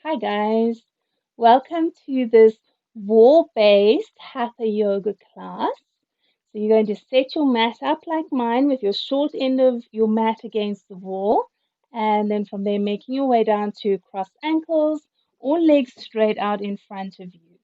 Hi guys, welcome to this wall-based Hatha yoga class. So you're going to set your mat up like mine with your short end of your mat against the wall, and then from there making your way down to cross ankles or legs straight out in front of you.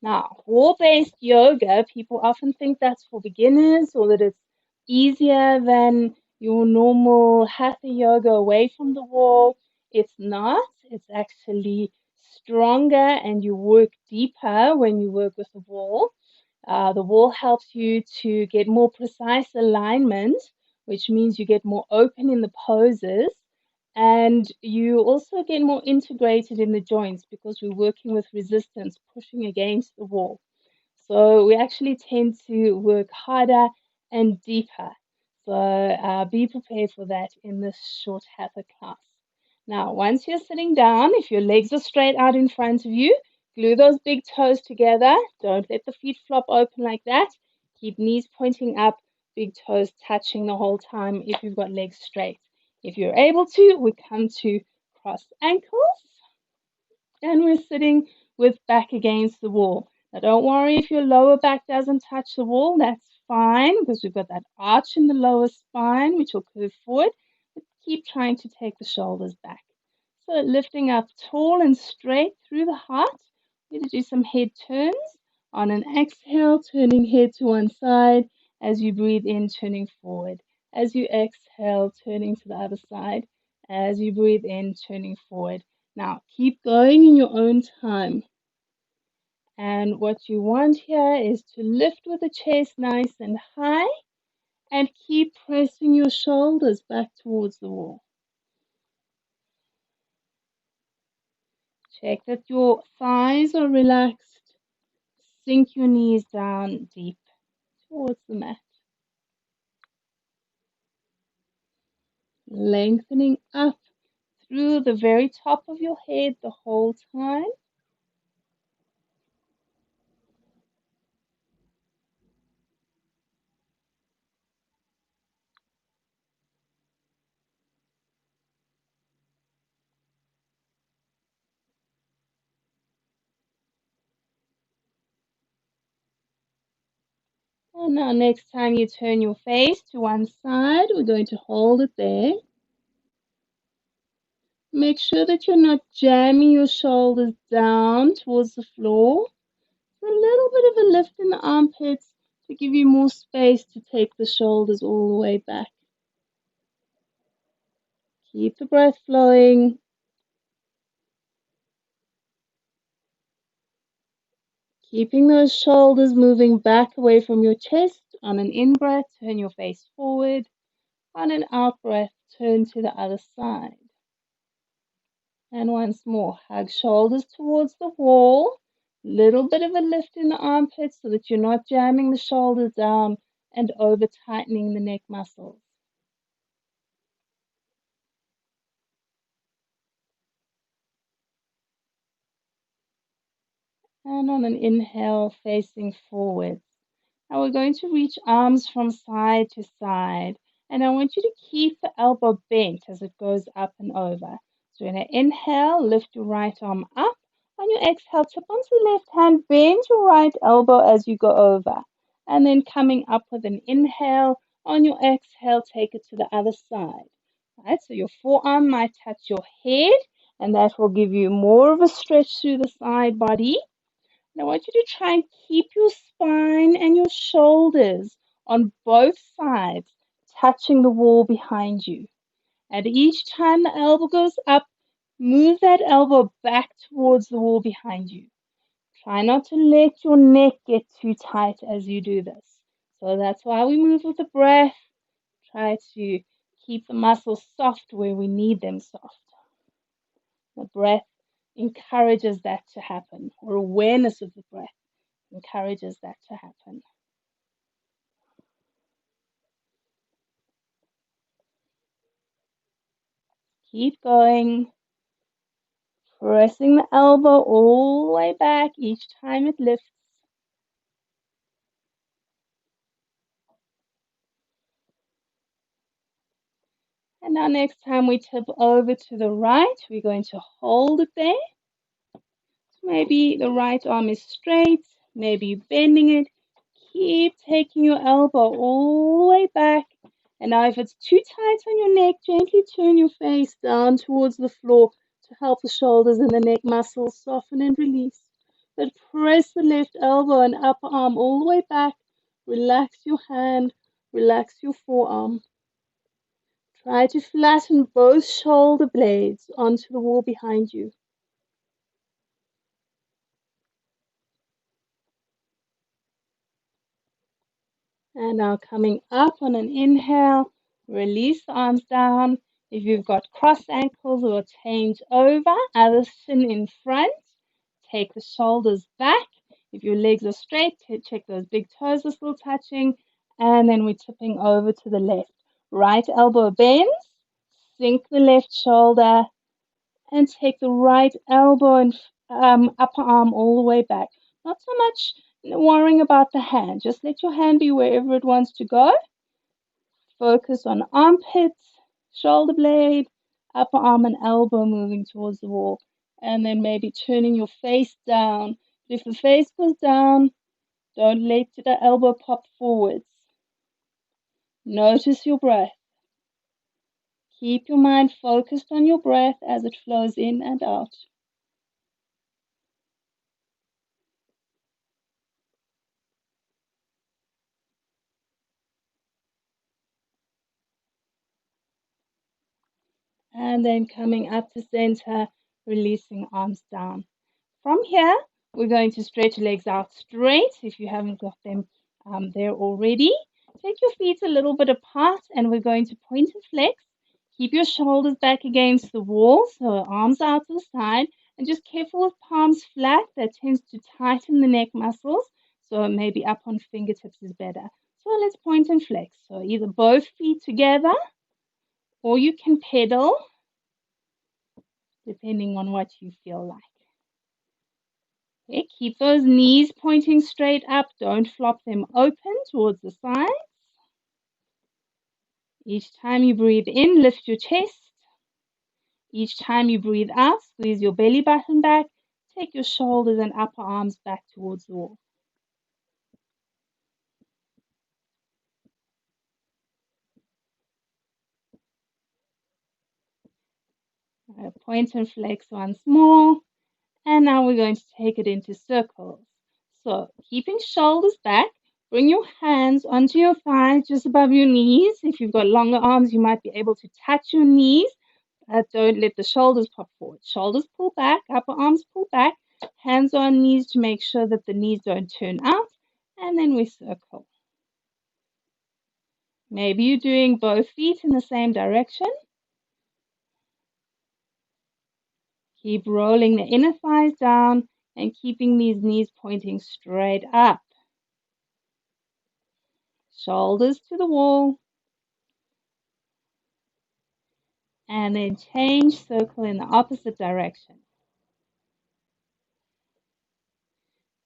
Now, wall-based yoga, people often think that's for beginners or that it's easier than your normal hatha yoga away from the wall. It's not. It's actually stronger and you work deeper when you work with the wall. The wall helps you to get more precise alignment, which means you get more open in the poses and you also get more integrated in the joints because we're working with resistance, pushing against the wall. So we actually tend to work harder and deeper. So be prepared for that in this short hatha class. Now, once you're sitting down, if your legs are straight out in front of you, glue those big toes together. Don't let the feet flop open like that. Keep knees pointing up, big toes touching the whole time if you've got legs straight. If you're able to, we come to cross ankles and we're sitting with back against the wall. Now, don't worry if your lower back doesn't touch the wall, that's fine because we've got that arch in the lower spine which will curve forward. But keep trying to take the shoulders back. So, lifting up tall and straight through the heart. We're going to do some head turns. On an exhale, turning head to one side. As you breathe in, turning forward. As you exhale, turning to the other side. As you breathe in, turning forward. Now, keep going in your own time. And what you want here is to lift with the chest nice and high and keep pressing your shoulders back towards the wall. Check that your thighs are relaxed. Sink your knees down deep towards the mat. Lengthening up through the very top of your head the whole time. And now next time you turn your face to one side, we're going to hold it there. Make sure that you're not jamming your shoulders down towards the floor. A little bit of a lift in the armpits to give you more space to take the shoulders all the way back. Keep the breath flowing. Keeping those shoulders moving back away from your chest. On an in-breath, turn your face forward. On an out-breath, turn to the other side. And once more, hug shoulders towards the wall. Little bit of a lift in the armpits so that you're not jamming the shoulders down and over tightening the neck muscles. And on an inhale, facing forwards. Now we're going to reach arms from side to side. And I want you to keep the elbow bent as it goes up and over. So in an inhale, lift your right arm up. On your exhale, tip onto the left hand, bend your right elbow as you go over. And then coming up with an inhale. On your exhale, take it to the other side. Right, so your forearm might touch your head, and that will give you more of a stretch through the side body. And I want you to try and keep your spine and your shoulders on both sides touching the wall behind you. And each time the elbow goes up, move that elbow back towards the wall behind you. Try not to let your neck get too tight as you do this. So that's why we move with the breath. Try to keep the muscles soft where we need them soft. The breath encourages that to happen, or awareness of the breath encourages that to happen. Keep going, pressing the elbow all the way back each time it lifts. And now next time we tip over to the right, we're going to hold it there. Maybe the right arm is straight, maybe you're bending it. Keep taking your elbow all the way back. And now if it's too tight on your neck, gently turn your face down towards the floor to help the shoulders and the neck muscles soften and release. But press the left elbow and upper arm all the way back. Relax your hand, relax your forearm. Try to flatten both shoulder blades onto the wall behind you. And now coming up on an inhale, release the arms down. If you've got crossed ankles or change over, other shin in front. Take the shoulders back. If your legs are straight, check those big toes are still touching. And then we're tipping over to the left. Right elbow bends. Sink the left shoulder. And take the right elbow and upper arm all the way back. Not so much worrying about the hand. Just let your hand be wherever it wants to go. Focus on armpits, shoulder blade, upper arm and elbow moving towards the wall. And then maybe turning your face down. If the face goes down, don't let the elbow pop forwards. Notice your breath. Keep your mind focused on your breath as it flows in and out. And then coming up to center, releasing arms down. From here, we're going to stretch legs out straight if you haven't got them there already. Take your feet a little bit apart and we're going to point and flex. Keep your shoulders back against the wall, so arms out to the side, and just careful with palms flat. That tends to tighten the neck muscles, so maybe up on fingertips is better. So let's point and flex. So either both feet together or you can pedal depending on what you feel like. Okay, keep those knees pointing straight up. Don't flop them open towards the sides. Each time you breathe in, lift your chest. Each time you breathe out, squeeze your belly button back. Take your shoulders and upper arms back towards the wall. Point and flex once more. And now we're going to take it into circles. So keeping shoulders back, bring your hands onto your thighs just above your knees. If you've got longer arms, you might be able to touch your knees. Don't let the shoulders pop forward. Shoulders pull back, upper arms pull back, hands on knees to make sure that the knees don't turn out. And then we circle. Maybe you're doing both feet in the same direction. Keep rolling the inner thighs down and keeping these knees pointing straight up. Shoulders to the wall. And then change, circle in the opposite direction.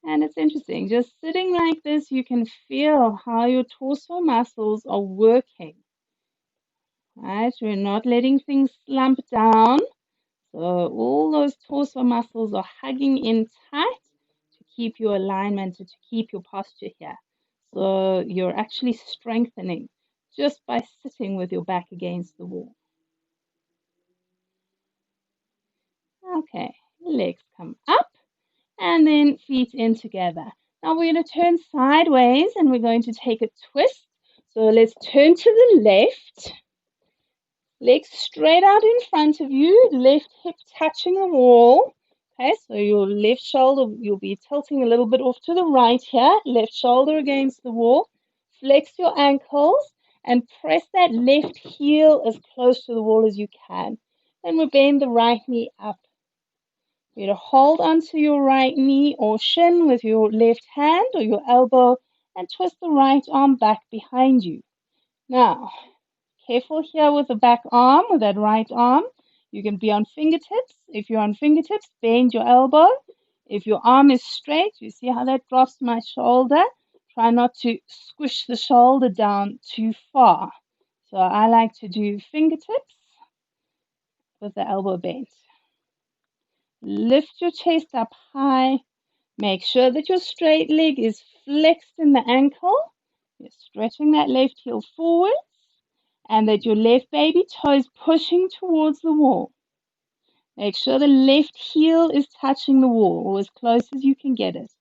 And it's interesting, just sitting like this, you can feel how your torso muscles are working. Right? We're not letting things slump down. So all those torso muscles are hugging in tight to keep your alignment, to keep your posture here. So you're actually strengthening just by sitting with your back against the wall. Okay, legs come up and then feet in together. Now we're going to turn sideways and we're going to take a twist. So let's turn to the left. Legs straight out in front of you, left hip touching the wall. Okay, so your left shoulder, you'll be tilting a little bit off to the right here, left shoulder against the wall. Flex your ankles and press that left heel as close to the wall as you can. Then we bend the right knee up. You're going to hold onto your right knee or shin with your left hand or your elbow and twist the right arm back behind you. Now, careful here with the back arm, with that right arm. You can be on fingertips. If you're on fingertips, bend your elbow. If your arm is straight, you see how that drops my shoulder. Try not to squish the shoulder down too far. So I like to do fingertips with the elbow bent. Lift your chest up high. Make sure that your straight leg is flexed in the ankle. You're stretching that left heel forward and that your left baby toe is pushing towards the wall. Make sure the left heel is touching the wall or as close as you can get it.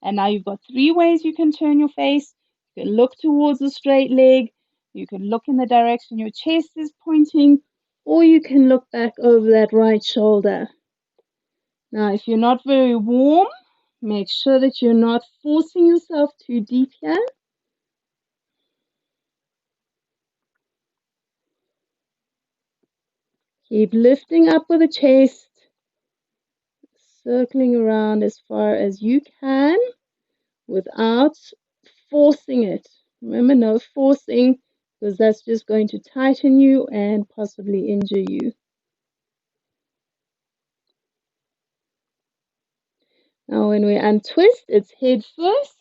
And now you've got 3 ways you can turn your face. You can look towards the straight leg, you can look in the direction your chest is pointing, or you can look back over that right shoulder. Now, if you're not very warm, make sure that you're not forcing yourself too deep here. Keep lifting up with the chest, circling around as far as you can without forcing it. Remember, no forcing, because that's just going to tighten you and possibly injure you. Now, when we untwist, it's head first,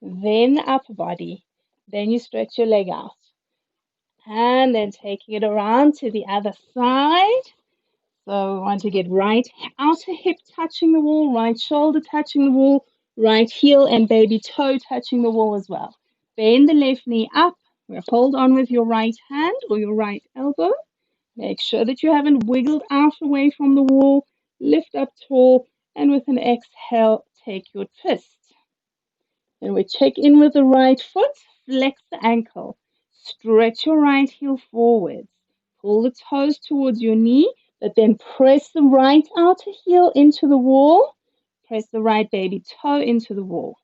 then upper body. Then you stretch your leg out. And then taking it around to the other side. So we want to get right outer hip touching the wall, right shoulder touching the wall, right heel and baby toe touching the wall as well. Bend the left knee up. Hold on with your right hand or your right elbow. Make sure that you haven't wiggled out away from the wall. Lift up tall and with an exhale, take your twist. Then we check in with the right foot. Flex the ankle. Stretch your right heel forwards. Pull the toes towards your knee, but then press the right outer heel into the wall. Press the right baby toe into the wall.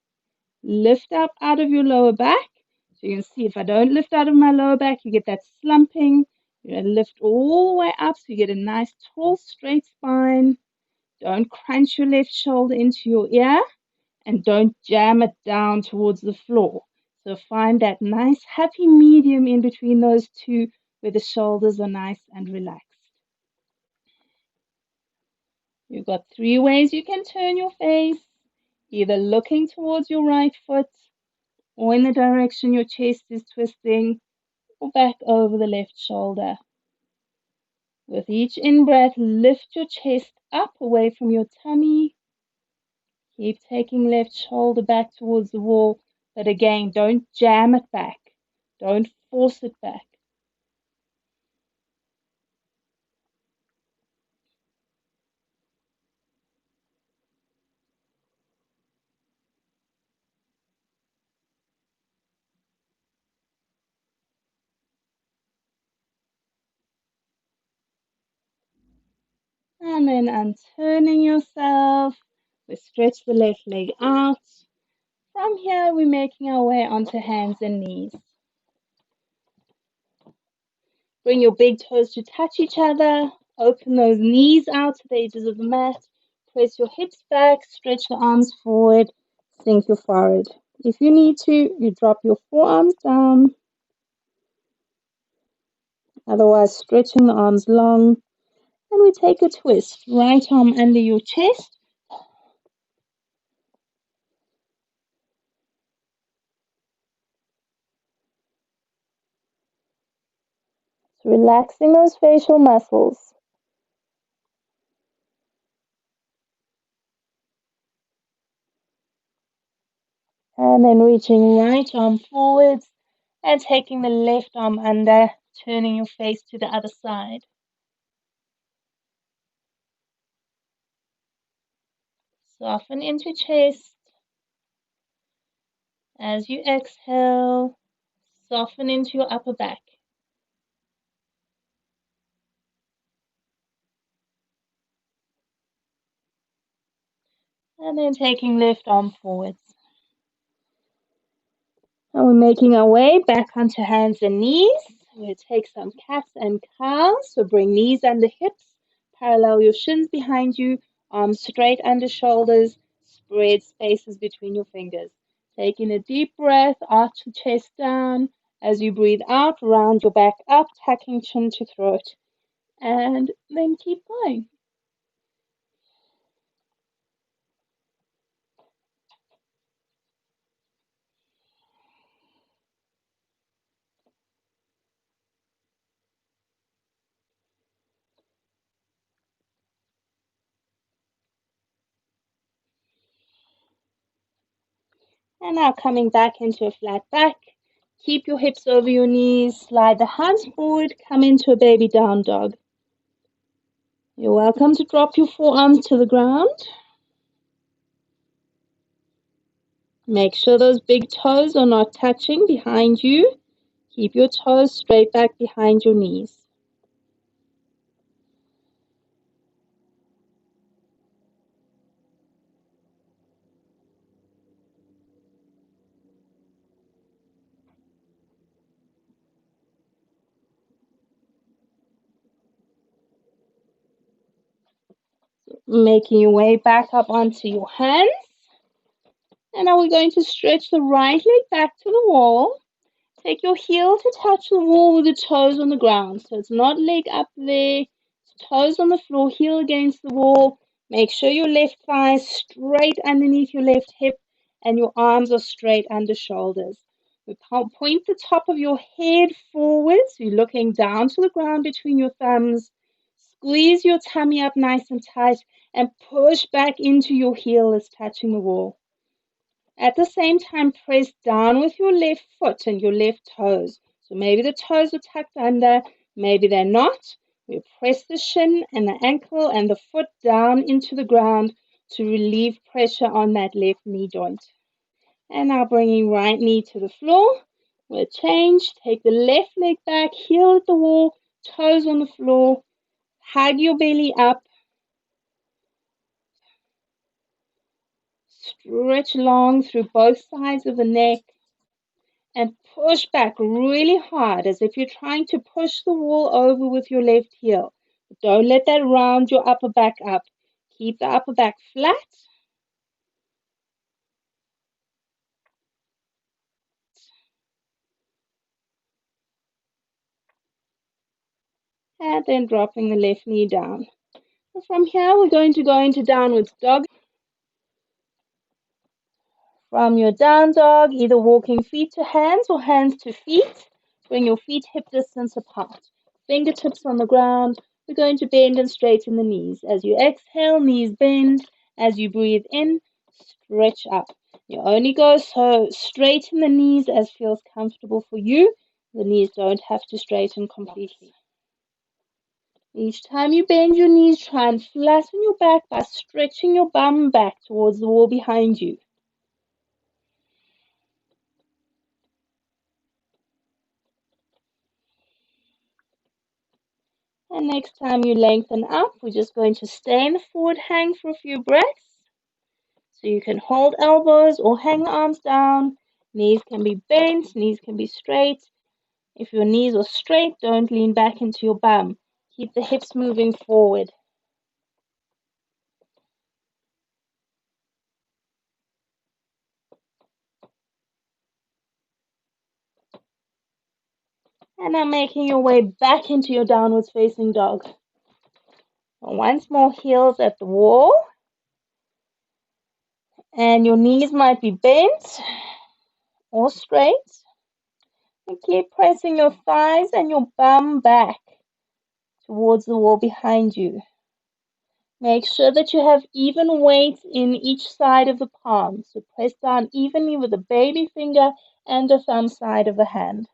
Lift up out of your lower back. So you can see if I don't lift out of my lower back, you get that slumping. You're going to lift all the way up so you get a nice tall straight spine. Don't crunch your left shoulder into your ear and don't jam it down towards the floor. So find that nice happy medium in between those two where the shoulders are nice and relaxed. You've got 3 ways you can turn your face, either looking towards your right foot or in the direction your chest is twisting or back over the left shoulder. With each in-breath, lift your chest up away from your tummy. Keep taking left shoulder back towards the wall, but again, don't jam it back. Don't force it back. And then unturning yourself. We stretch the left leg out. From here, we're making our way onto hands and knees. Bring your big toes to touch each other. Open those knees out to the edges of the mat. Press your hips back. Stretch the arms forward. Sink your forehead. If you need to, you drop your forearms down. Otherwise, stretching the arms long. And we take a twist. Right arm under your chest. So relaxing those facial muscles. And then reaching right arm forwards and taking the left arm under, turning your face to the other side. Soften into chest. As you exhale, soften into your upper back. And then taking left arm forwards. And we're making our way back onto hands and knees. We'll take some cats and cows. So bring knees under hips, parallel your shins behind you, arms straight under shoulders, spread spaces between your fingers. Taking a deep breath, arch the chest down. As you breathe out, round your back up, tucking chin to throat. And then keep going. And now coming back into a flat back. Keep your hips over your knees, slide the hands forward, come into a baby down dog. You're welcome to drop your forearms to the ground. Make sure those big toes are not touching behind you. Keep your toes straight back behind your knees. Making your way back up onto your hands. And now we're going to stretch the right leg back to the wall. Take your heel to touch the wall with the toes on the ground. So it's not leg up there, it's toes on the floor, heel against the wall. Make sure your left thigh is straight underneath your left hip and your arms are straight under shoulders. We point the top of your head forward, so you're looking down to the ground between your thumbs. Squeeze your tummy up nice and tight and push back into your heel that's touching the wall. At the same time, press down with your left foot and your left toes. So maybe the toes are tucked under, maybe they're not. We press the shin and the ankle and the foot down into the ground to relieve pressure on that left knee joint. And now bringing right knee to the floor. We'll change. Take the left leg back, heel at the wall, toes on the floor. Hug your belly up. Stretch long through both sides of the neck. And push back really hard as if you're trying to push the wall over with your left heel. But don't let that round your upper back up. Keep the upper back flat. And then dropping the left knee down. So from here, we're going to go into downwards dog. From your down dog, either walking feet to hands or hands to feet. Bring your feet hip distance apart. Fingertips on the ground. We're going to bend and straighten the knees. As you exhale, knees bend. As you breathe in, stretch up. You only go so straighten the knees as feels comfortable for you. The knees don't have to straighten completely. Each time you bend your knees, try and flatten your back by stretching your bum back towards the wall behind you. And next time you lengthen up, we're just going to stay in the forward hang for a few breaths. So you can hold elbows or hang arms down. Knees can be bent, knees can be straight. If your knees are straight, don't lean back into your bum. Keep the hips moving forward. And now making your way back into your downwards facing dog. And once more, heels at the wall. And your knees might be bent or straight. And keep pressing your thighs and your bum back towards the wall behind you. Make sure that you have even weight in each side of the palm. So press down evenly with the baby finger and the thumb side of the hand.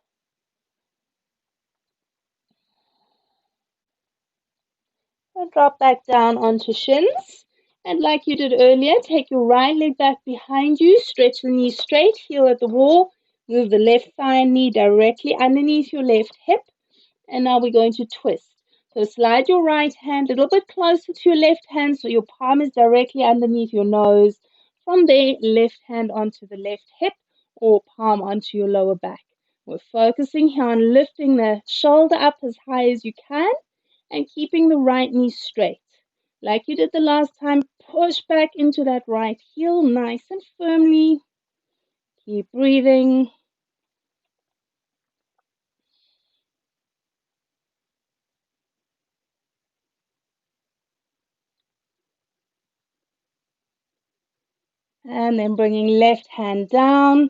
And drop back down onto shins. And like you did earlier, take your right leg back behind you, stretch the knee straight, heel at the wall, move the left thigh and knee directly underneath your left hip. And now we're going to twist. So slide your right hand a little bit closer to your left hand so your palm is directly underneath your nose. From there, left hand onto the left hip or palm onto your lower back. We're focusing here on lifting the shoulder up as high as you can and keeping the right knee straight. Like you did the last time, push back into that right heel nice and firmly. Keep breathing. And then bringing left hand down,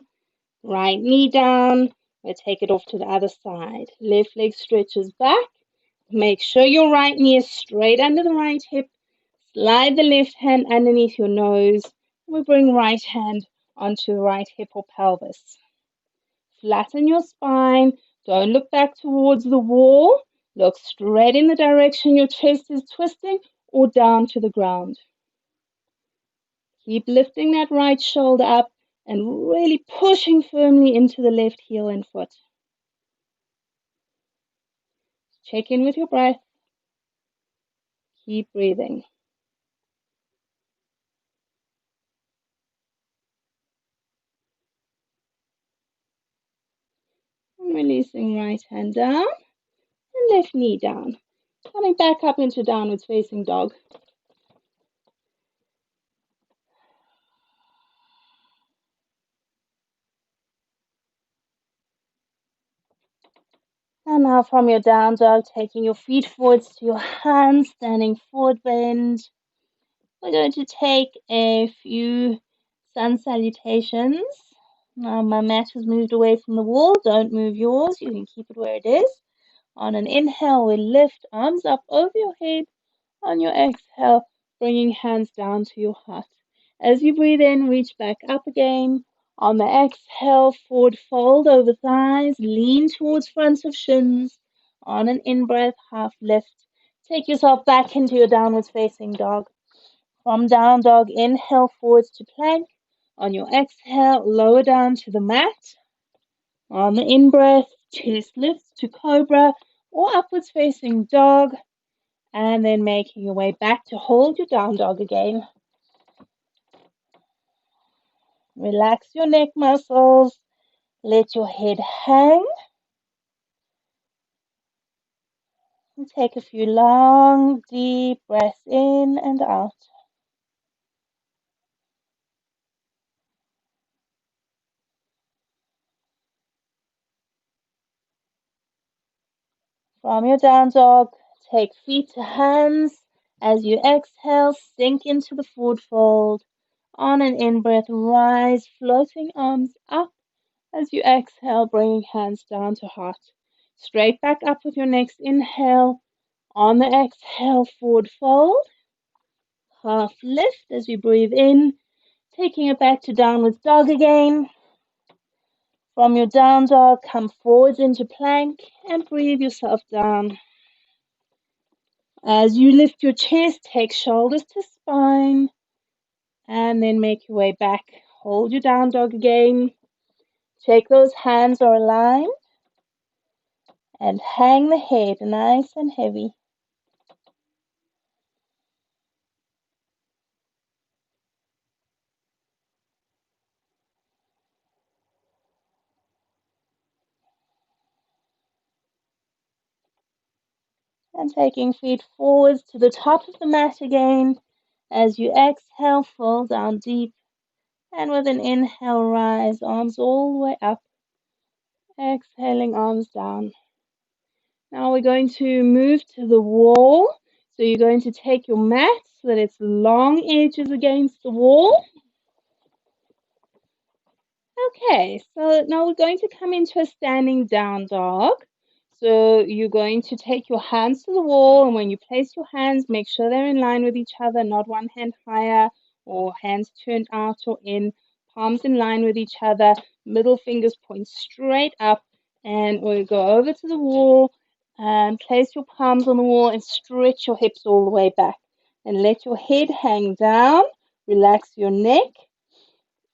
right knee down. We'll take it off to the other side. Left leg stretches back. Make sure your right knee is straight under the right hip. Slide the left hand underneath your nose. We bring right hand onto the right hip or pelvis. Flatten your spine. Don't look back towards the wall. Look straight in the direction your chest is twisting or down to the ground. Keep lifting that right shoulder up and really pushing firmly into the left heel and foot. Check in with your breath. Keep breathing. And releasing right hand down and left knee down. Coming back up into downwards facing dog. And now from your down dog, taking your feet forwards to your hands, standing forward bend. We're going to take a few sun salutations. Now my mat has moved away from the wall. Don't move yours. You can keep it where it is. On an inhale, we lift arms up over your head. On your exhale, bringing hands down to your heart. As you breathe in, reach back up again. On the exhale, forward fold over thighs, lean towards front of shins. On an in-breath, half lift. Take yourself back into your downwards facing dog. From down dog, inhale forwards to plank. On your exhale, lower down to the mat. On the in-breath, chest lifts to cobra or upwards facing dog. And then making your way back to hold your down dog again. Relax your neck muscles. Let your head hang. And take a few long, deep breaths in and out. From your down dog, take feet to hands. As you exhale, sink into the forward fold. On an in-breath, rise, floating arms up. As you exhale, bringing hands down to heart. Straight back up with your next inhale. On the exhale, forward fold. Half lift as we breathe in. Taking it back to downward dog again. From your down dog, come forwards into plank and breathe yourself down. As you lift your chest, take shoulders to spine and then make your way back. Hold your down dog again. Check those hands are aligned and hang the head nice and heavy. And taking feet forwards to the top of the mat again. As you exhale, fall down deep. And with an inhale, rise, arms all the way up. Exhaling, arms down. Now we're going to move to the wall. So you're going to take your mat so that it's long edges against the wall. Okay, so now we're going to come into a standing down dog. So you're going to take your hands to the wall, and when you place your hands, make sure they're in line with each other, not one hand higher or hands turned out or in, palms in line with each other, middle fingers point straight up, and we'll go over to the wall and place your palms on the wall and stretch your hips all the way back. And let your head hang down, relax your neck.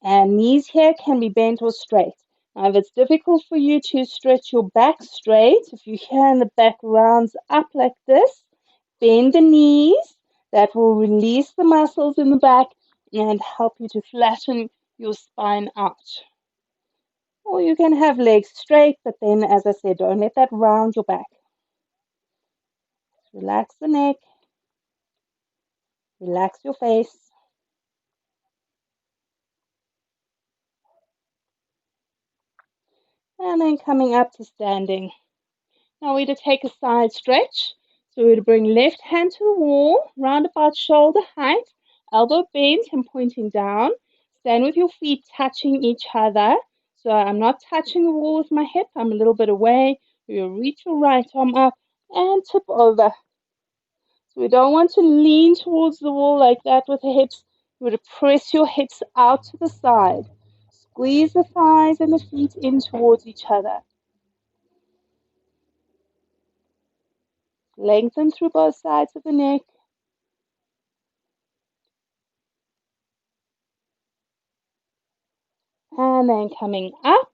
And knees here can be bent or straight. Now, if it's difficult for you to stretch your back straight, if you here in the back rounds up like this, bend the knees. That will release the muscles in the back and help you to flatten your spine out. Or you can have legs straight, but then, as I said, don't let that round your back. Relax the neck. Relax your face. And then coming up to standing. Now we're to take a side stretch. So we're to bring left hand to the wall, round about shoulder height, elbow bent and pointing down. Stand with your feet touching each other. So I'm not touching the wall with my hip. I'm a little bit away. You'll reach your right arm up and tip over. So we don't want to lean towards the wall like that with the hips. You would press your hips out to the side. Squeeze the thighs and the feet in towards each other. Lengthen through both sides of the neck. And then coming up,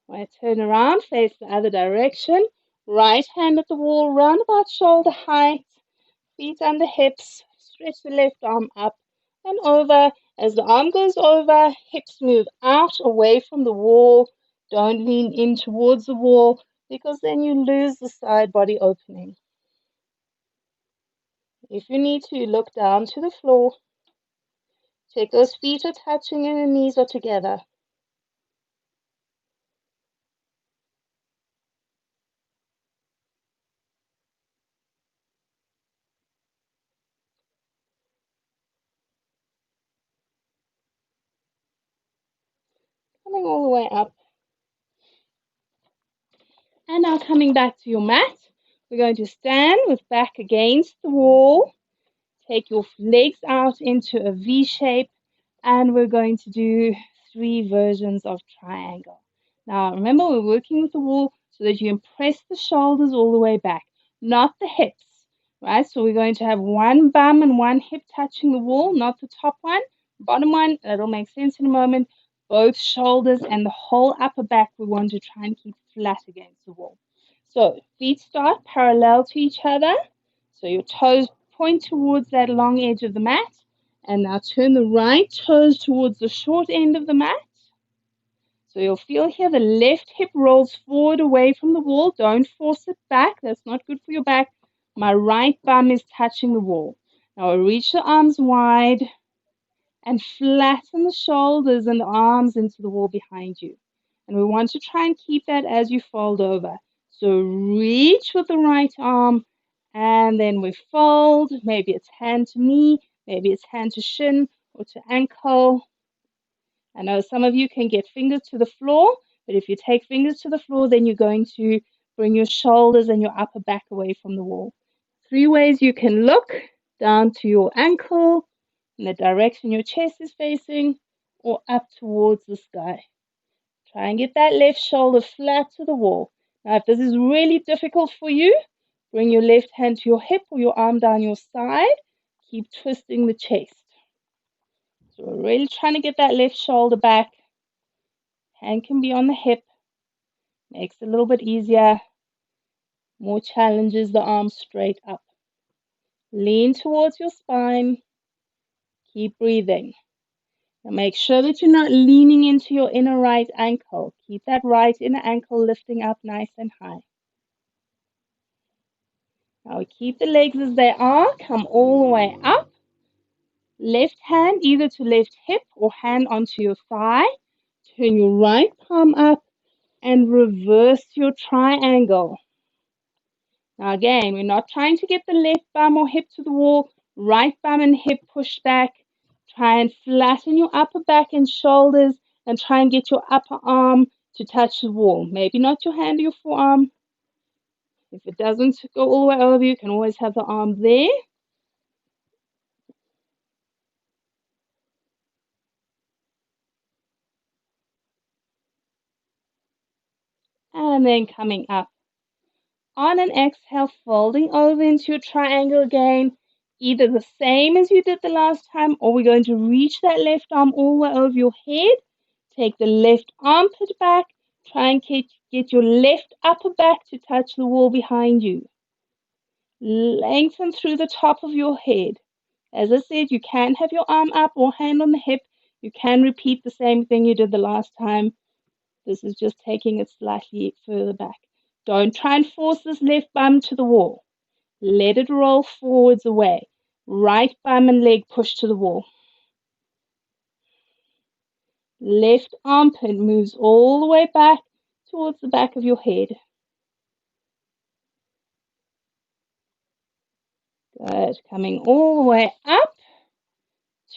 when I turn around, face the other direction. Right hand at the wall, round about shoulder height. Feet under hips. Stretch the left arm up and over. As the arm goes over, hips move out away from the wall. Don't lean in towards the wall because then you lose the side body opening. If you need to, look down to the floor. Check those feet are touching and the knees are together. Coming all the way up. And now coming back to your mat, we're going to stand with back against the wall. Take your legs out into a V shape, and we're going to do 3 versions of triangle. Now, remember, we're working with the wall so that you impress the shoulders all the way back, not the hips, right? So we're going to have one bum and one hip touching the wall, not the top one, bottom one. That'll make sense in a moment. Both shoulders and the whole upper back, we want to try and keep flat against the wall. So feet start parallel to each other. So your toes point towards that long edge of the mat. And now turn the right toes towards the short end of the mat. So you'll feel here the left hip rolls forward away from the wall. Don't force it back. That's not good for your back. My right bum is touching the wall. Now I'll reach the arms wide and flatten the shoulders and the arms into the wall behind you. And we want to try and keep that as you fold over. So reach with the right arm and then we fold. Maybe it's hand to knee, maybe it's hand to shin or to ankle. I know some of you can get fingers to the floor, but if you take fingers to the floor, then you're going to bring your shoulders and your upper back away from the wall. 3 ways you can look: down to your ankle, in the direction your chest is facing, or up towards the sky. Try and get that left shoulder flat to the wall. Now, if this is really difficult for you, bring your left hand to your hip or your arm down your side. Keep twisting the chest. So we're really trying to get that left shoulder back. Hand can be on the hip. Makes it a little bit easier. More challenges the arms straight up. Lean towards your spine. Keep breathing. Now make sure that you're not leaning into your inner right ankle. Keep that right inner ankle lifting up nice and high. Now we keep the legs as they are. Come all the way up. Left hand either to left hip or hand onto your thigh. Turn your right palm up and reverse your triangle. Now again, we're not trying to get the left bum or hip to the wall. Right bum and hip push back. Try and flatten your upper back and shoulders and try and get your upper arm to touch the wall. Maybe not your hand or your forearm. If it doesn't go all the way over, you can always have the arm there. And then coming up. On an exhale, folding over into your triangle again, either the same as you did the last time, or we're going to reach that left arm all the way over your head. Take the left armpit back. Try and get your left upper back to touch the wall behind you. Lengthen through the top of your head. As I said, you can have your arm up or hand on the hip. You can repeat the same thing you did the last time. This is just taking it slightly further back. Don't try and force this left bum to the wall. Let it roll forwards away. Right bum and leg push to the wall. Left armpit moves all the way back towards the back of your head. Good. Coming all the way up.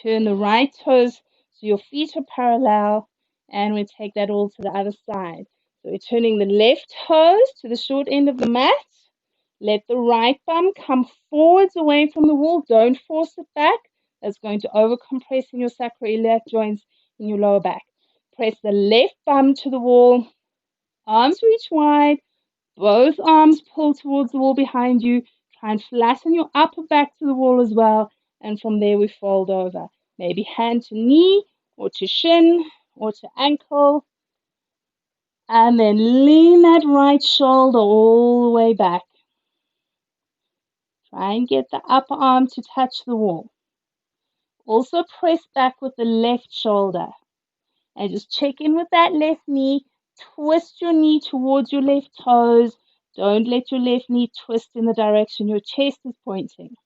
Turn the right toes so your feet are parallel, and we take that all to the other side. So we're turning the left toes to the short end of the mat. Let the right bum come forwards away from the wall. Don't force it back. That's going to overcompress in your sacroiliac joints in your lower back. press the left bum to the wall, arms reach wide, both arms pull towards the wall behind you. Try and flatten your upper back to the wall as well. And from there we fold over. Maybe hand to knee or to shin or to ankle. And then lean that right shoulder all the way back. Try and get the upper arm to touch the wall. Also press back with the left shoulder. And just check in with that left knee. Twist your knee towards your left toes. Don't let your left knee twist in the direction your chest is pointing.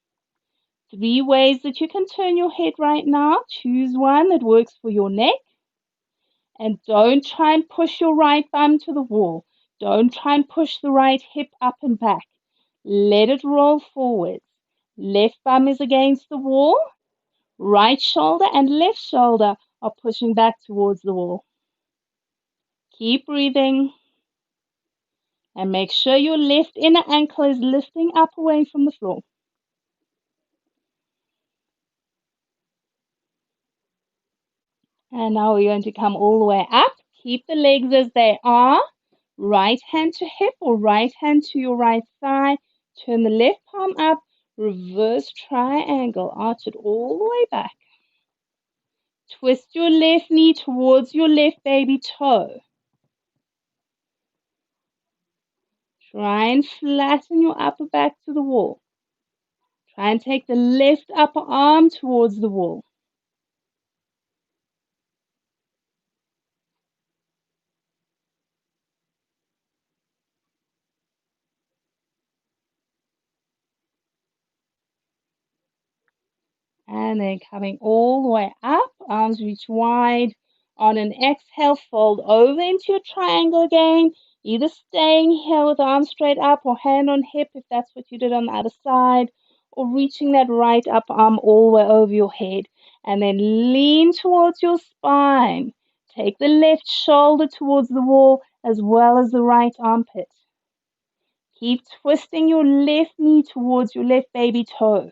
3 ways that you can turn your head right now. Choose one that works for your neck. And don't try and push your right bum to the wall. Don't try and push the right hip up and back. Let it roll forwards. Left bum is against the wall. Right shoulder and left shoulder are pushing back towards the wall. Keep breathing. And make sure your left inner ankle is lifting up away from the floor. And now we're going to come all the way up. Keep the legs as they are. Right hand to hip or right hand to your right thigh. Turn the left palm up. Reverse triangle. Arch it all the way back. Twist your left knee towards your left baby toe. Try and flatten your upper back to the wall. Try and take the left upper arm towards the wall. And then coming all the way up, arms reach wide. On an exhale, fold over into your triangle again. Either staying here with arms straight up or hand on hip if that's what you did on the other side, or reaching that right upper arm all the way over your head. And then lean towards your spine. Take the left shoulder towards the wall as well as the right armpit. Keep twisting your left knee towards your left baby toe.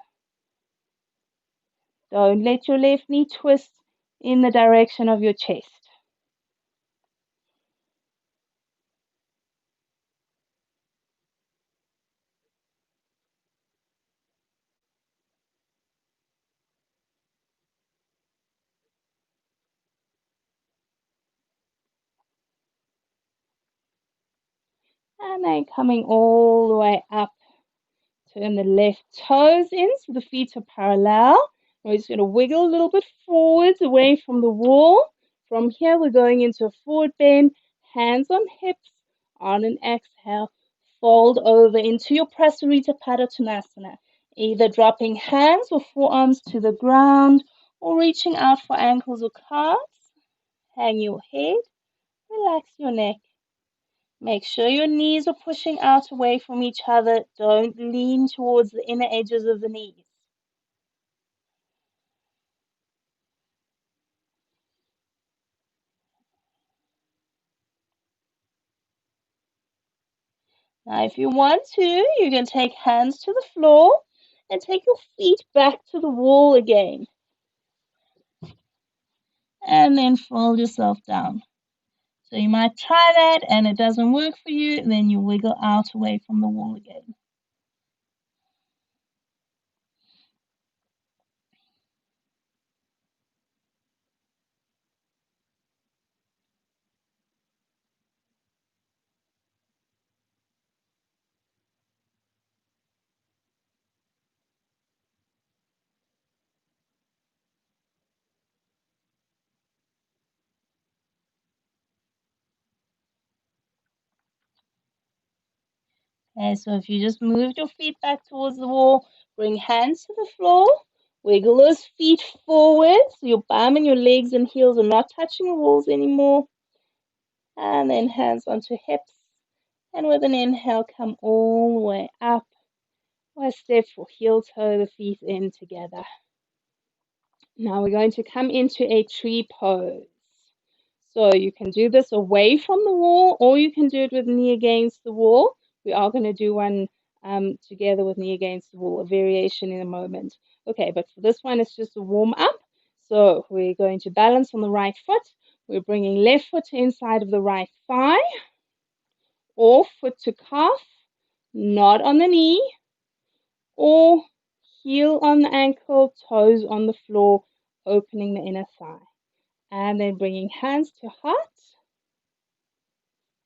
Don't let your left knee twist in the direction of your chest. And then coming all the way up. Turn the left toes in so the feet are parallel. We're just going to wiggle a little bit forwards away from the wall. From here, we're going into a forward bend, hands on hips. On an exhale, fold over into your Prasarita Padottanasana, either dropping hands or forearms to the ground or reaching out for ankles or calves. Hang your head, relax your neck. Make sure your knees are pushing out away from each other. Don't lean towards the inner edges of the knees. Now, if you want to, you can take hands to the floor and take your feet back to the wall again. And then fold yourself down. So you might try that and it doesn't work for you, then you wiggle out away from the wall again. Okay, so if you just moved your feet back towards the wall, bring hands to the floor, wiggle those feet forward so your bum and your legs and heels are not touching the walls anymore. And then hands onto hips. And with an inhale, come all the way up. Or step or heel toe the feet in together. Now we're going to come into a tree pose. So you can do this away from the wall or you can do it with knee against the wall. We are going to do one together with knee against the wall, a variation in a moment. Okay, but for this one, it's just a warm up. So we're going to balance on the right foot. We're bringing left foot to inside of the right thigh, or foot to calf, not on the knee, or heel on the ankle, toes on the floor, opening the inner thigh. And then bringing hands to heart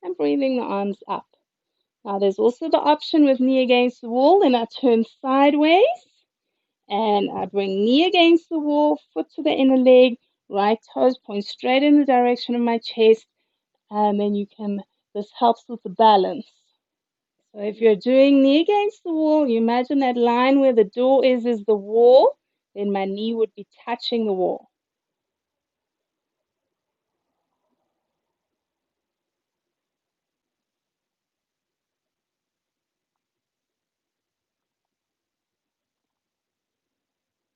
and breathing the arms up. Now there's also the option with knee against the wall, then I turn sideways and I bring knee against the wall, foot to the inner leg, right toes point straight in the direction of my chest, and then this helps with the balance. So if you're doing knee against the wall, you imagine that line where the door is the wall, then my knee would be touching the wall.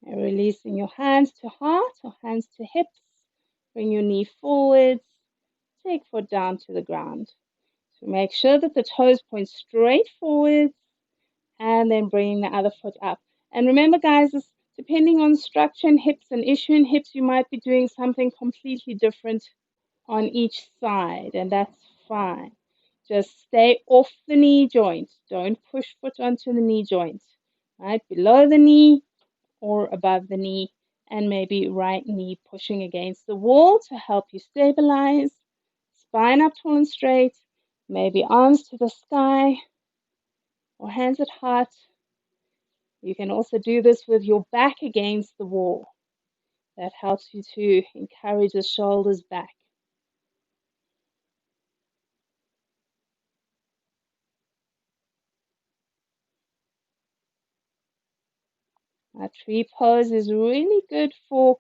And releasing your hands to heart or hands to hips. Bring your knee forwards. Take foot down to the ground. So make sure that the toes point straight forwards and then bringing the other foot up. And remember, guys, depending on structure in hips and issue in hips, you might be doing something completely different on each side, and that's fine. Just stay off the knee joint. Don't push foot onto the knee joint. Right below the knee or above the knee, and maybe right knee pushing against the wall to help you stabilize. Spine up tall and straight. Maybe arms to the sky or hands at heart. You can also do this with your back against the wall. That helps you to encourage the shoulders back. Our tree pose is really good for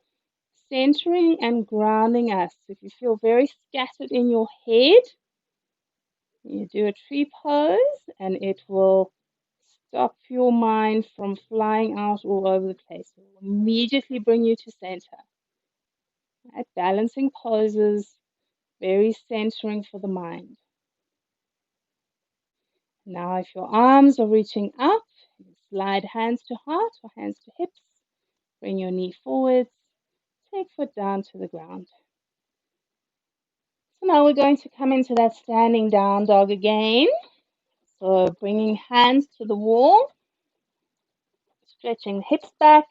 centering and grounding us. If you feel very scattered in your head, you do a tree pose and it will stop your mind from flying out all over the place. It will immediately bring you to center. Right? Balancing poses, very centering for the mind. Now, if your arms are reaching up, slide hands to heart or hands to hips. Bring your knee forwards. Take foot down to the ground. So now we're going to come into that standing down dog again. So bringing hands to the wall, stretching hips back.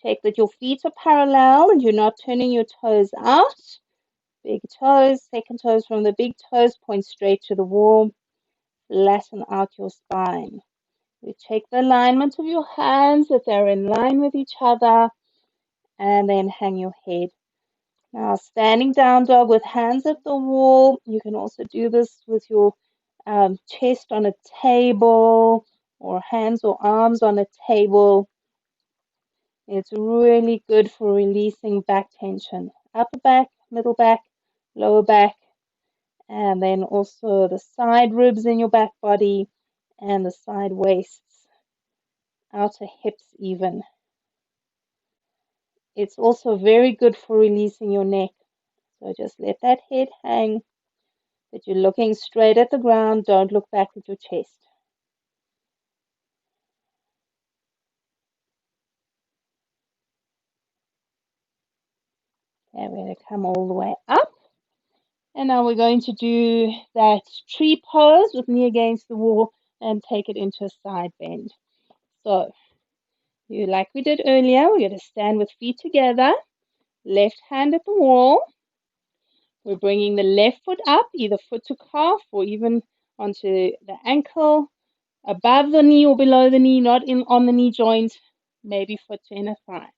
Check that your feet are parallel and you're not turning your toes out. Big toes, second toes from the big toes, point straight to the wall. Flatten out your spine. You check the alignment of your hands, that they're in line with each other, and then hang your head. Now, standing down dog with hands at the wall. You can also do this with your chest on a table or hands or arms on a table. It's really good for releasing back tension. Upper back, middle back, lower back, and then also the side ribs in your back body and the side waists, outer hips even. It's also very good for releasing your neck. So just let that head hang, that you're looking straight at the ground. Don't look back with your chest. Okay, we're going to come all the way up. And now we're going to do that tree pose with knee against the wall and take it into a side bend. So, like we did earlier, we're going to stand with feet together, left hand at the wall. We're bringing the left foot up, either foot to calf or even onto the ankle, above the knee or below the knee, not in on the knee joint, maybe foot to inner thigh.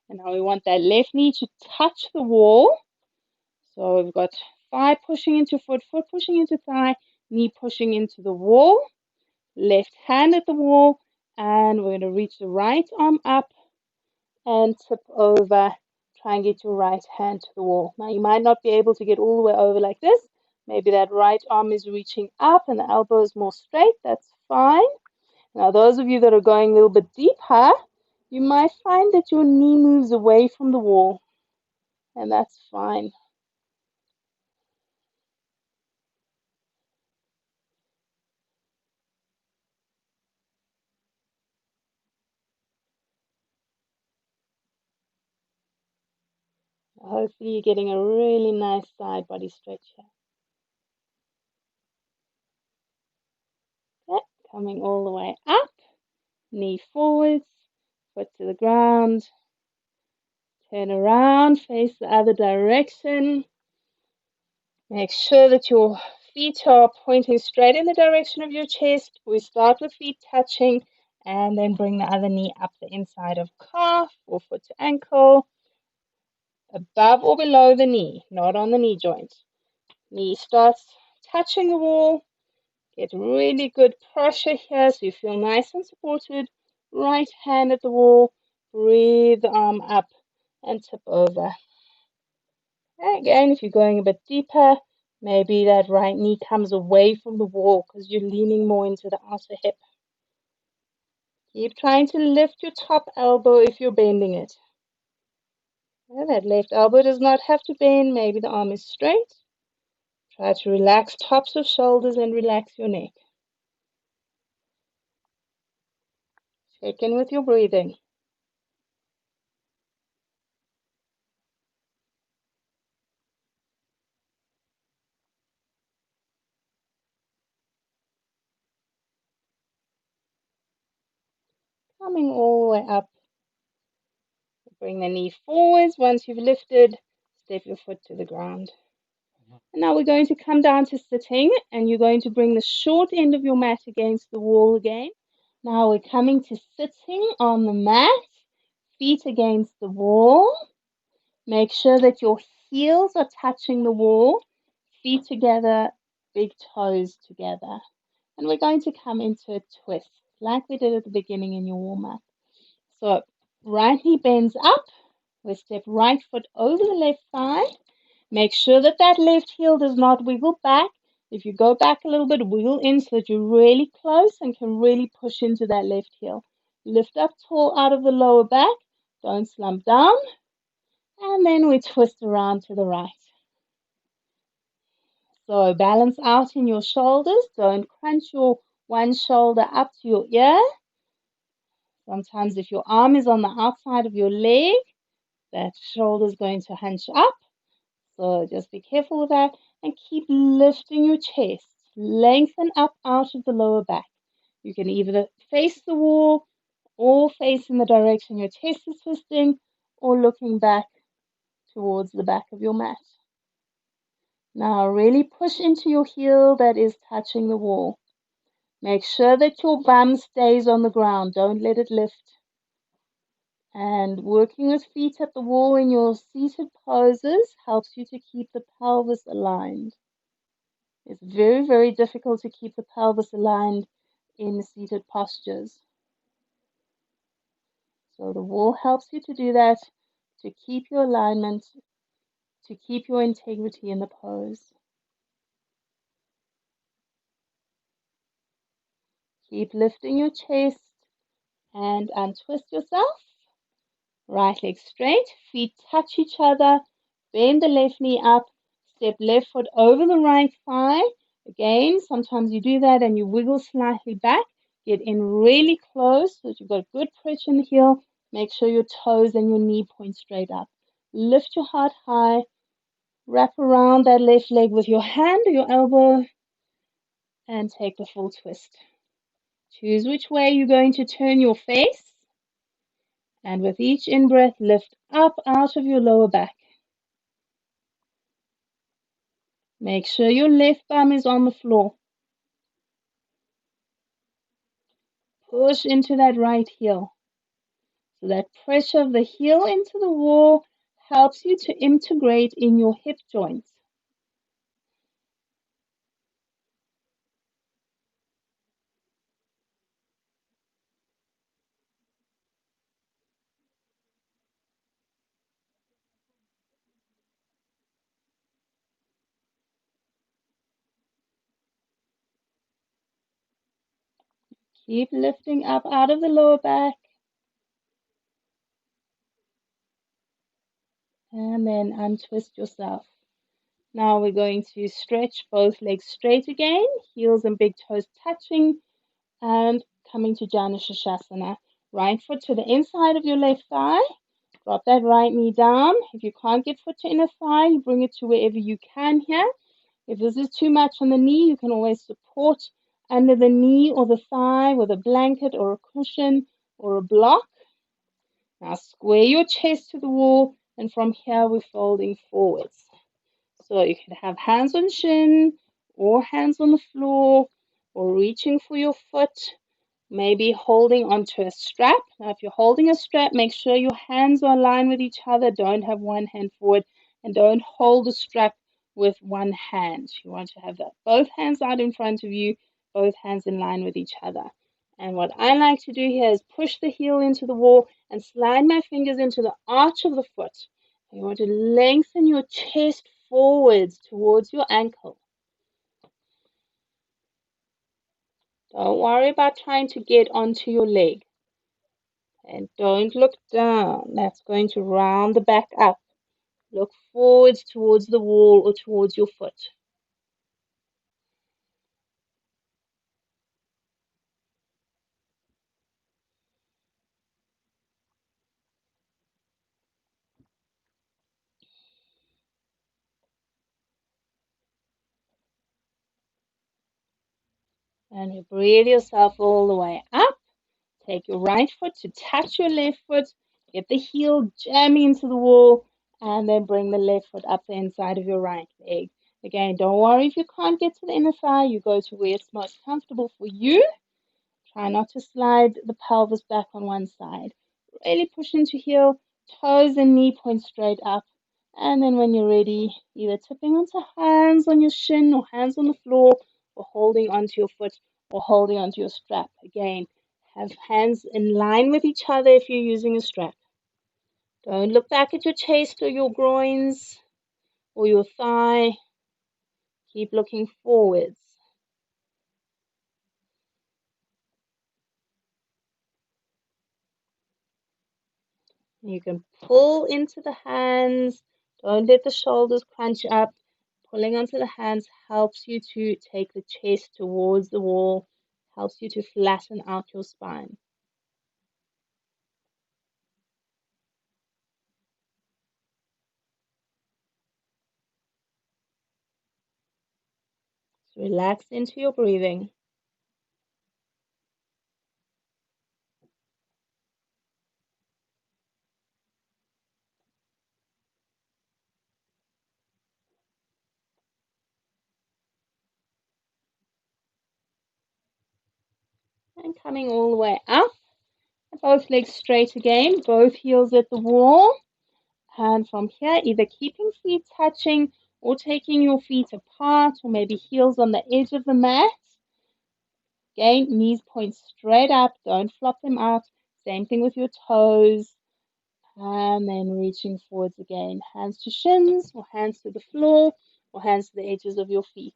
And now we want that left knee to touch the wall. So we've got thigh pushing into foot, foot pushing into thigh, knee pushing into the wall, left hand at the wall, and we're going to reach the right arm up and tip over. Try and get your right hand to the wall. Now you might not be able to get all the way over like this. Maybe that right arm is reaching up and the elbow is more straight. That's fine. Now those of you that are going a little bit deeper, you might find that your knee moves away from the wall, and that's fine. Hopefully you're getting a really nice side body stretch here. Okay, coming all the way up, knee forwards, foot to the ground, turn around, face the other direction. Make sure that your feet are pointing straight in the direction of your chest. We start with feet touching and then bring the other knee up the inside of calf or foot to ankle, above or below the knee, not on the knee joint. Knee starts touching the wall. Get really good pressure here so you feel nice and supported. Right hand at the wall. Breathe the arm up and tip over. Again, if you're going a bit deeper, maybe that right knee comes away from the wall because you're leaning more into the outer hip. Keep trying to lift your top elbow if you're bending it. That left elbow does not have to bend. Maybe the arm is straight. Try to relax tops of shoulders and relax your neck. Check in with your breathing. Coming all the way up. Bring the knee forwards. Once you've lifted, step your foot to the ground. And now we're going to come down to sitting, and you're going to bring the short end of your mat against the wall again. Now we're coming to sitting on the mat, feet against the wall. Make sure that your heels are touching the wall, feet together, big toes together. And we're going to come into a twist, like we did at the beginning in your warm-up. So right knee bends up. We step right foot over the left thigh. Make sure that that left heel does not wiggle back. If you go back a little bit, wiggle in so that you're really close and can really push into that left heel. Lift up tall out of the lower back. Don't slump down. And then we twist around to the right. So balance out in your shoulders. Don't crunch your one shoulder up to your ear. Sometimes if your arm is on the outside of your leg, that shoulder is going to hunch up. So just be careful with that and keep lifting your chest. Lengthen up out of the lower back. You can either face the wall or face in the direction your chest is twisting or looking back towards the back of your mat. Now really push into your heel that is touching the wall. Make sure that your bum stays on the ground. Don't let it lift. And working with feet at the wall in your seated poses helps you to keep the pelvis aligned. It's very, very difficult to keep the pelvis aligned in seated postures. So the wall helps you to do that, to keep your alignment, to keep your integrity in the pose. Keep lifting your chest and untwist yourself. Right leg straight, feet touch each other, bend the left knee up, step left foot over the right thigh. Again, sometimes you do that and you wiggle slightly back. Get in really close so that you've got good pressure in the heel. Make sure your toes and your knee point straight up. Lift your heart high. Wrap around that left leg with your hand or your elbow and take the full twist. Choose which way you're going to turn your face. And with each in-breath, lift up out of your lower back. Make sure your left bum is on the floor. Push into that right heel. So that pressure of the heel into the wall helps you to integrate in your hip joints. Keep lifting up out of the lower back. And then untwist yourself. Now we're going to stretch both legs straight again, heels and big toes touching, and coming to Janu Shasana. Right foot to the inside of your left thigh. Drop that right knee down. If you can't get foot to inner thigh, you bring it to wherever you can here. If this is too much on the knee, you can always support under the knee or the thigh with a blanket or a cushion or a block. Now square your chest to the wall, and from here we're folding forwards. So you can have hands on shin or hands on the floor or reaching for your foot, maybe holding onto a strap. Now, if you're holding a strap, make sure your hands are aligned with each other. Don't have one hand forward and don't hold the strap with one hand. You want to have that both hands out in front of you, both hands in line with each other. And what I like to do here is push the heel into the wall and slide my fingers into the arch of the foot. You want to lengthen your chest forwards towards your ankle. Don't worry about trying to get onto your leg. And don't look down. That's going to round the back up. Look forwards towards the wall or towards your foot. And you breathe yourself all the way up. Take your right foot to touch your left foot. Get the heel jamming into the wall. And then bring the left foot up the inside of your right leg. Again, don't worry if you can't get to the inner thigh. You go to where it's most comfortable for you. Try not to slide the pelvis back on one side. Really push into heel, toes and knee point straight up. And then when you're ready, either tipping onto hands on your shin or hands on the floor, or holding onto your foot or holding onto your strap. Again, have hands in line with each other if you're using a strap. Don't look back at your chest or your groins or your thigh. Keep looking forwards. You can pull into the hands. Don't let the shoulders crunch up. Pulling onto the hands helps you to take the chest towards the wall, helps you to flatten out your spine. So relax into your breathing. And coming all the way up. Both legs straight again, both heels at the wall. And from here, either keeping feet touching or taking your feet apart, or maybe heels on the edge of the mat. Again, knees point straight up, don't flop them out. Same thing with your toes. And then reaching forwards again. Hands to shins, or hands to the floor, or hands to the edges of your feet.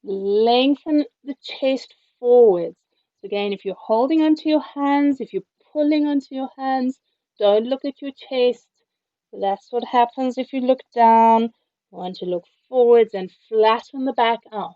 Lengthen the chest forwards. So again, if you're holding onto your hands, if you're pulling onto your hands, don't look at your chest. That's what happens if you look down. You want to look forwards and flatten the back out.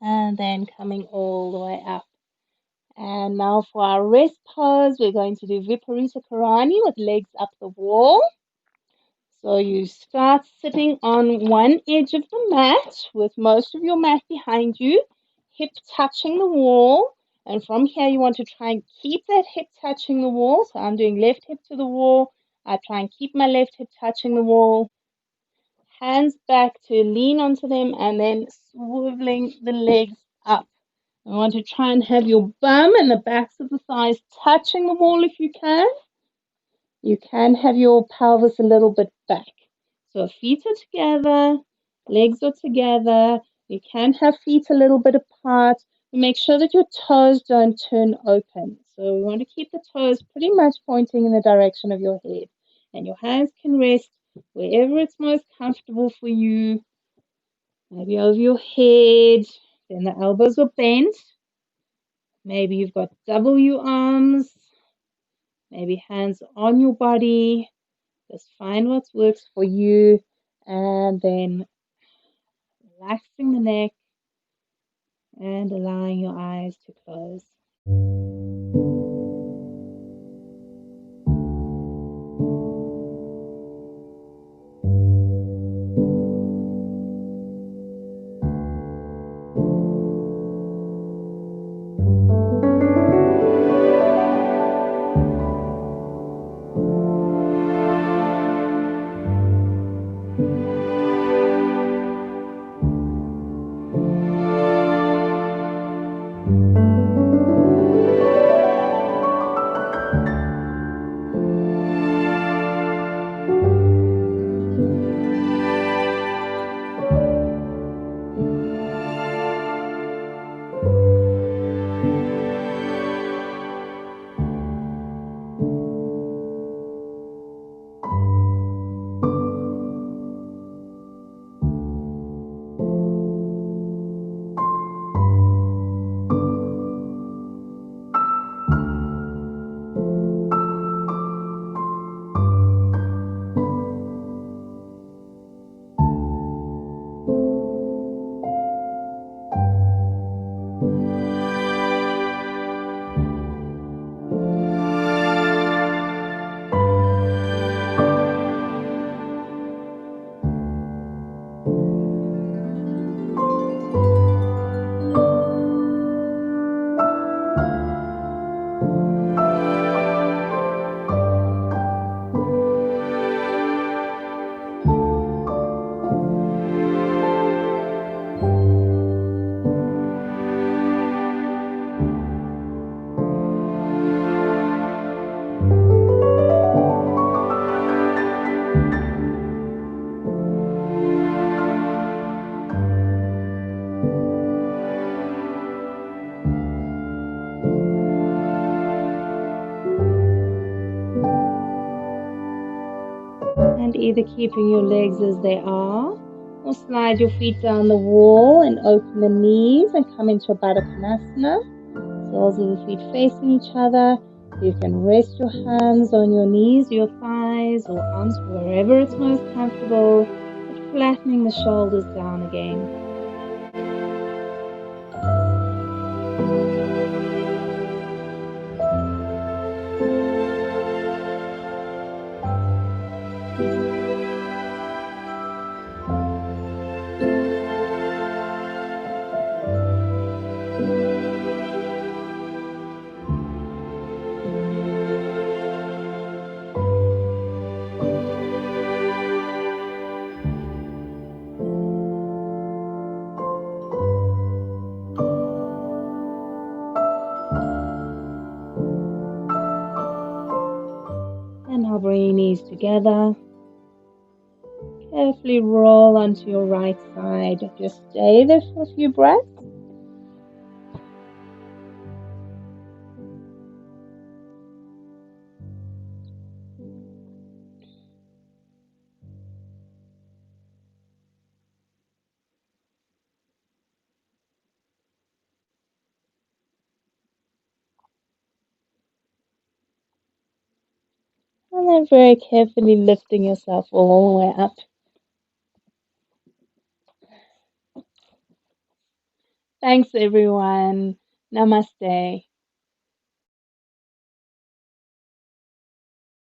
And then coming all the way up. And now for our rest pose, we're going to do Viparita Karani with legs up the wall. So you start sitting on one edge of the mat with most of your mat behind you, hip touching the wall. And from here, you want to try and keep that hip touching the wall. So I'm doing left hip to the wall. I try and keep my left hip touching the wall. Hands back to lean onto them and then swiveling the legs up. I want to try and have your bum and the backs of the thighs touching the wall if you can. You can have your pelvis a little bit back. So feet are together, legs are together. You can have feet a little bit apart. Make sure that your toes don't turn open. So we want to keep the toes pretty much pointing in the direction of your head. And your hands can rest wherever it's most comfortable for you. Maybe over your head. Then the elbows are bent. Maybe you've got W arms. Maybe hands on your body. Just find what works for you. And then relaxing the neck and allowing your eyes to close. And either keeping your legs as they are, or slide your feet down the wall and open the knees and come into a Baddha Konasana. Soles of the feet facing each other. You can rest your hands on your knees, your thighs, or arms, wherever it's most comfortable, but flattening the shoulders down again. And now bring your knees together. Carefully roll onto your right side. Just stay there for a few breaths. And then very carefully lifting yourself all the way up. Thanks everyone. Namaste.